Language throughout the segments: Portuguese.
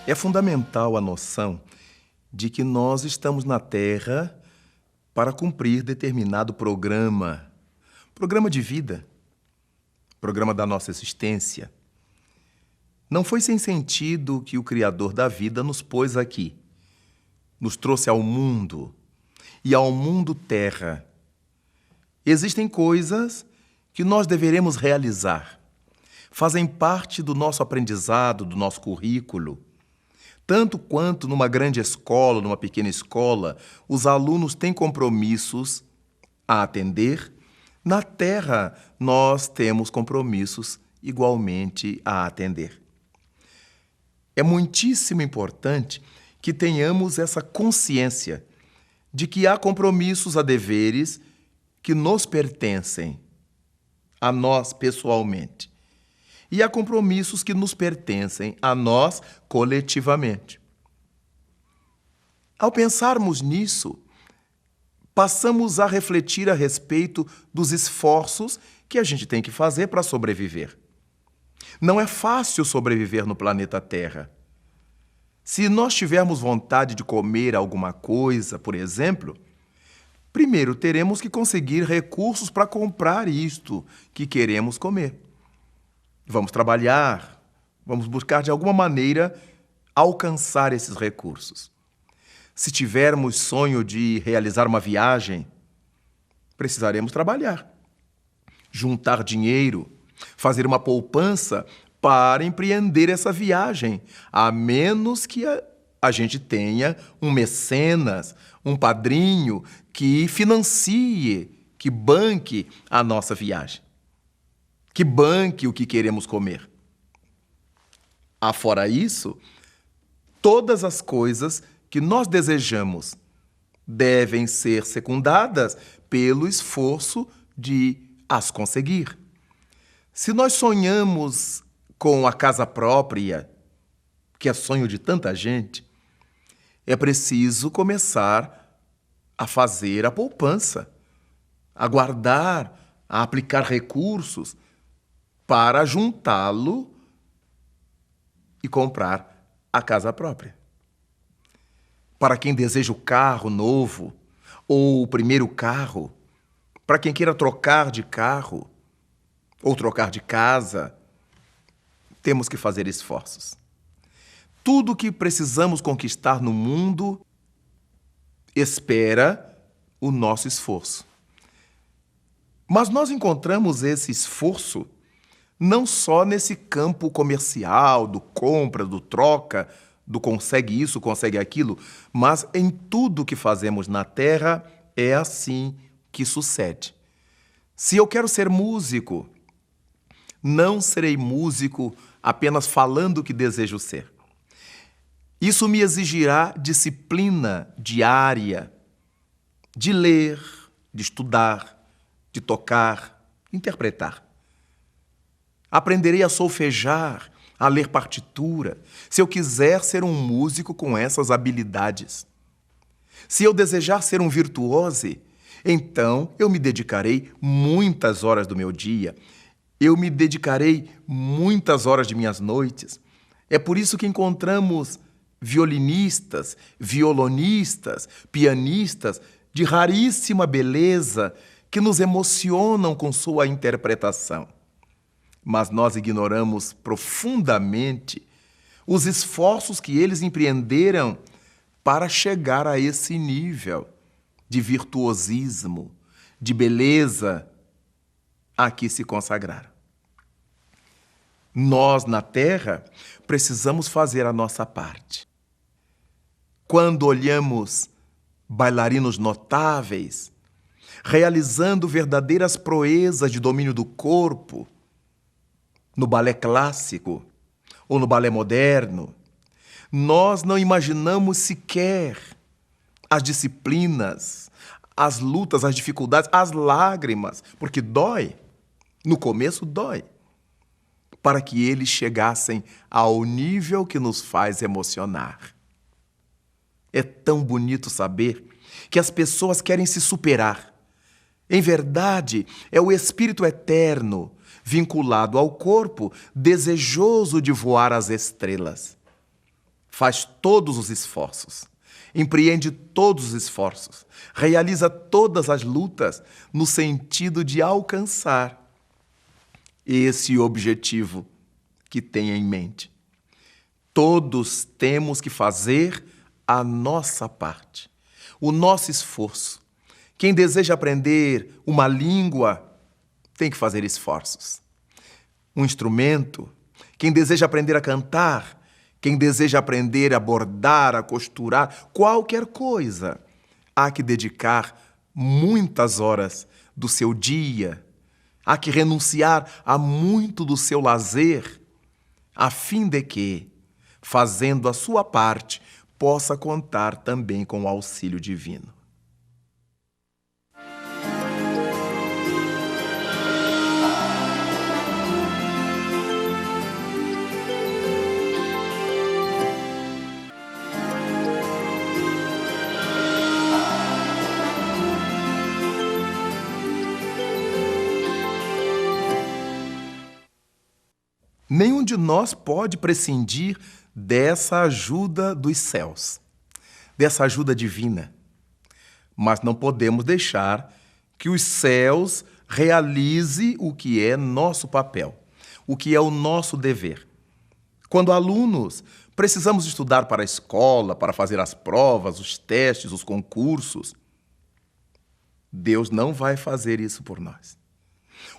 É fundamental a noção de que nós estamos na Terra para cumprir determinado programa de vida, programa da nossa existência. Não foi sem sentido que o Criador da vida nos pôs aqui, nos trouxe ao mundo e ao mundo Terra. Existem coisas que nós deveremos realizar, fazem parte do nosso aprendizado, do nosso currículo. Tanto quanto numa grande escola, numa pequena escola, os alunos têm compromissos a atender, na Terra nós temos compromissos igualmente a atender. É muitíssimo importante que tenhamos essa consciência de que há compromissos, há deveres que nos pertencem, a nós pessoalmente. E há compromissos que nos pertencem a nós coletivamente. Ao pensarmos nisso, passamos a refletir a respeito dos esforços que a gente tem que fazer para sobreviver. Não é fácil sobreviver no planeta Terra. Se nós tivermos vontade de comer alguma coisa, por exemplo, primeiro teremos que conseguir recursos para comprar isto que queremos comer. Vamos trabalhar, vamos buscar de alguma maneira alcançar esses recursos. Se tivermos sonho de realizar uma viagem, precisaremos trabalhar, juntar dinheiro, fazer uma poupança para empreender essa viagem, a menos que a gente tenha um mecenas, um padrinho que financie, que banque a nossa viagem. Que banque o que queremos comer. Afora isso, todas as coisas que nós desejamos devem ser secundadas pelo esforço de as conseguir. Se nós sonhamos com a casa própria, que é sonho de tanta gente, é preciso começar a fazer a poupança, a guardar, a aplicar recursos, para juntá-lo e comprar a casa própria. Para quem deseja o carro novo ou o primeiro carro, para quem queira trocar de carro ou trocar de casa, temos que fazer esforços. Tudo o que precisamos conquistar no mundo espera o nosso esforço. Mas nós encontramos esse esforço não só nesse campo comercial, do compra, do troca, do consegue isso, consegue aquilo, mas em tudo que fazemos na Terra é assim que sucede. Se eu quero ser músico, não serei músico apenas falando o que desejo ser. Isso me exigirá disciplina diária, de ler, de estudar, de tocar, de interpretar. Aprenderei a solfejar, a ler partitura, se eu quiser ser um músico com essas habilidades. Se eu desejar ser um virtuose, então eu me dedicarei muitas horas do meu dia, eu me dedicarei muitas horas de minhas noites. É por isso que encontramos violinistas, violonistas, pianistas de raríssima beleza que nos emocionam com sua interpretação. Mas nós ignoramos profundamente os esforços que eles empreenderam para chegar a esse nível de virtuosismo, de beleza a que se consagraram. Nós, na Terra, precisamos fazer a nossa parte. Quando olhamos bailarinos notáveis, realizando verdadeiras proezas de domínio do corpo, no balé clássico ou no balé moderno, nós não imaginamos sequer as disciplinas, as lutas, as dificuldades, as lágrimas, porque dói. No começo dói, para que eles chegassem ao nível que nos faz emocionar. É tão bonito saber que as pessoas querem se superar. Em verdade, é o Espírito eterno, vinculado ao corpo, desejoso de voar às estrelas. Faz todos os esforços, empreende todos os esforços, realiza todas as lutas no sentido de alcançar esse objetivo que tem em mente. Todos temos que fazer a nossa parte, o nosso esforço. Quem deseja aprender uma língua tem que fazer esforços. Um instrumento, quem deseja aprender a cantar, quem deseja aprender a bordar, a costurar, qualquer coisa, há que dedicar muitas horas do seu dia, há que renunciar a muito do seu lazer, a fim de que, fazendo a sua parte, possa contar também com o auxílio divino. Nenhum de nós pode prescindir dessa ajuda dos céus, dessa ajuda divina. Mas não podemos deixar que os céus realize o que é nosso papel, o que é o nosso dever. Quando alunos, precisamos estudar para a escola, para fazer as provas, os testes, os concursos. Deus não vai fazer isso por nós.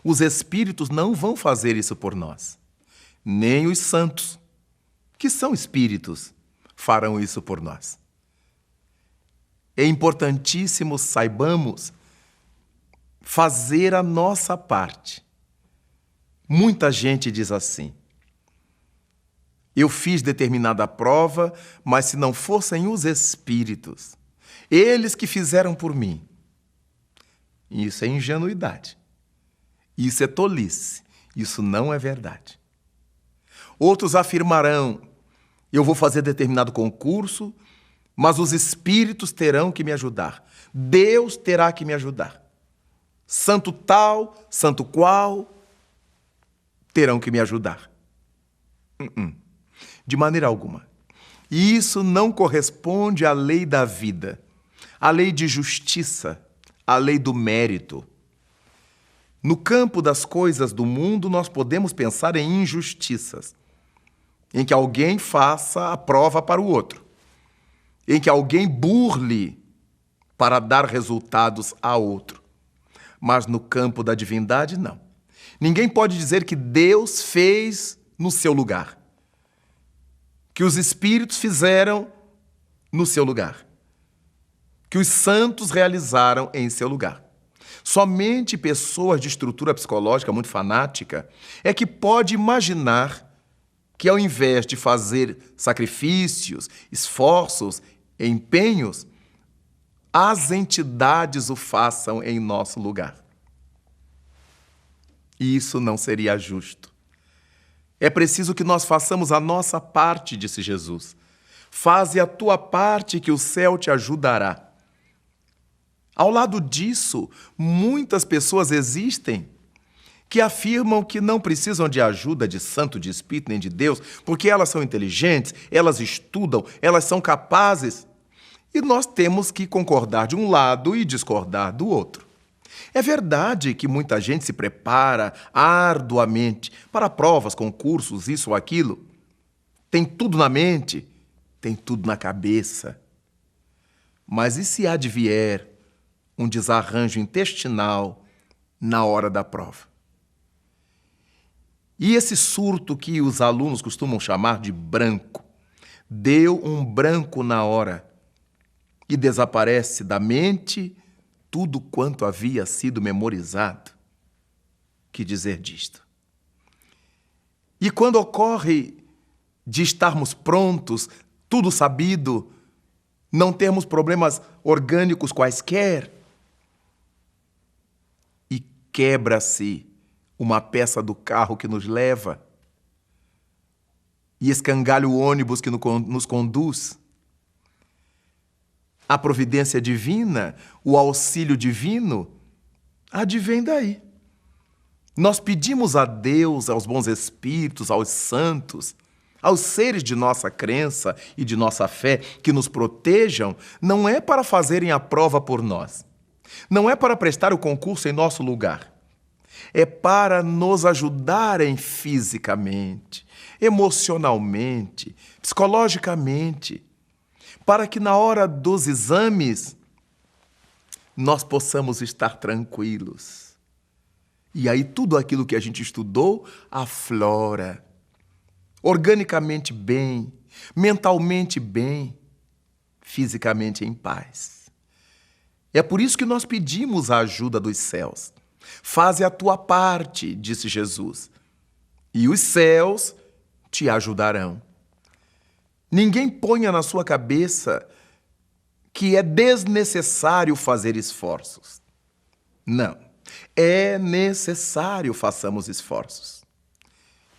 Os espíritos não vão fazer isso por nós. Nem os santos, que são espíritos, farão isso por nós. É importantíssimo saibamos fazer a nossa parte. Muita gente diz assim: eu fiz determinada prova, mas se não fossem os espíritos, eles que fizeram por mim. Isso é ingenuidade. Isso é tolice. Isso não é verdade. Outros afirmarão: eu vou fazer determinado concurso, mas os espíritos terão que me ajudar. Deus terá que me ajudar. Santo tal, santo qual, terão que me ajudar. De maneira alguma. Isso não corresponde à lei da vida, à lei de justiça, à lei do mérito. No campo das coisas do mundo, nós podemos pensar em injustiças, em que alguém faça a prova para o outro, em que alguém burle para dar resultados a outro. Mas no campo da divindade, não. Ninguém pode dizer que Deus fez no seu lugar, que os espíritos fizeram no seu lugar, que os santos realizaram em seu lugar. Somente pessoas de estrutura psicológica muito fanática é que pode imaginar que, ao invés de fazer sacrifícios, esforços, empenhos, as entidades o façam em nosso lugar. Isso não seria justo. É preciso que nós façamos a nossa parte, disse Jesus. Faze a tua parte que o céu te ajudará. Ao lado disso, muitas pessoas existem que afirmam que não precisam de ajuda de santo, de espírito, nem de Deus, porque elas são inteligentes, elas estudam, elas são capazes. E nós temos que concordar de um lado e discordar do outro. É verdade que muita gente se prepara arduamente para provas, concursos, isso ou aquilo. Tem tudo na mente, tem tudo na cabeça. Mas e se advier um desarranjo intestinal na hora da prova? E esse surto que os alunos costumam chamar de branco, deu um branco na hora e desaparece da mente tudo quanto havia sido memorizado. Que dizer disto? E quando ocorre de estarmos prontos, tudo sabido, não termos problemas orgânicos quaisquer, e quebra-se uma peça do carro que nos leva, e escangalha o ônibus que nos conduz, a providência divina, o auxílio divino, advém daí. Nós pedimos a Deus, aos bons espíritos, aos santos, aos seres de nossa crença e de nossa fé que nos protejam, não é para fazerem a prova por nós, não é para prestar o concurso em nosso lugar, é para nos ajudarem fisicamente, emocionalmente, psicologicamente, para que na hora dos exames nós possamos estar tranquilos. E aí tudo aquilo que a gente estudou aflora, organicamente bem, mentalmente bem, fisicamente em paz. É por isso que nós pedimos a ajuda dos céus. Faze a tua parte, disse Jesus, e os céus te ajudarão. Ninguém ponha na sua cabeça que é desnecessário fazer esforços. Não, é necessário façamos esforços.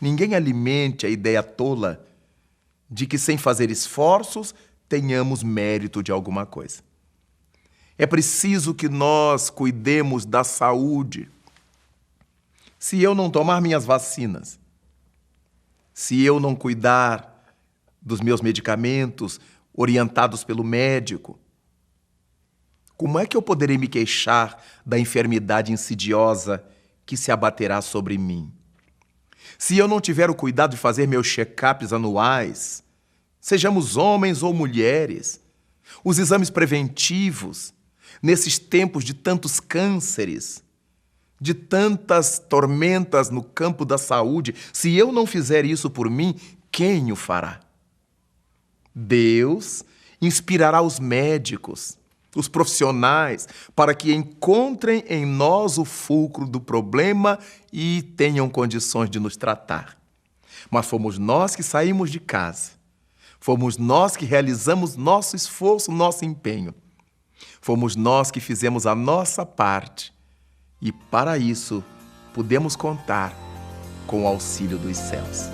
Ninguém alimente a ideia tola de que sem fazer esforços tenhamos mérito de alguma coisa. É preciso que nós cuidemos da saúde. Se eu não tomar minhas vacinas, se eu não cuidar dos meus medicamentos orientados pelo médico, como é que eu poderei me queixar da enfermidade insidiosa que se abaterá sobre mim? Se eu não tiver o cuidado de fazer meus check-ups anuais, sejamos homens ou mulheres, os exames preventivos, nesses tempos de tantos cânceres, de tantas tormentas no campo da saúde, se eu não fizer isso por mim, quem o fará? Deus inspirará os médicos, os profissionais, para que encontrem em nós o fulcro do problema e tenham condições de nos tratar. Mas fomos nós que saímos de casa, fomos nós que realizamos nosso esforço, nosso empenho, fomos nós que fizemos a nossa parte e, para isso, podemos contar com o auxílio dos céus.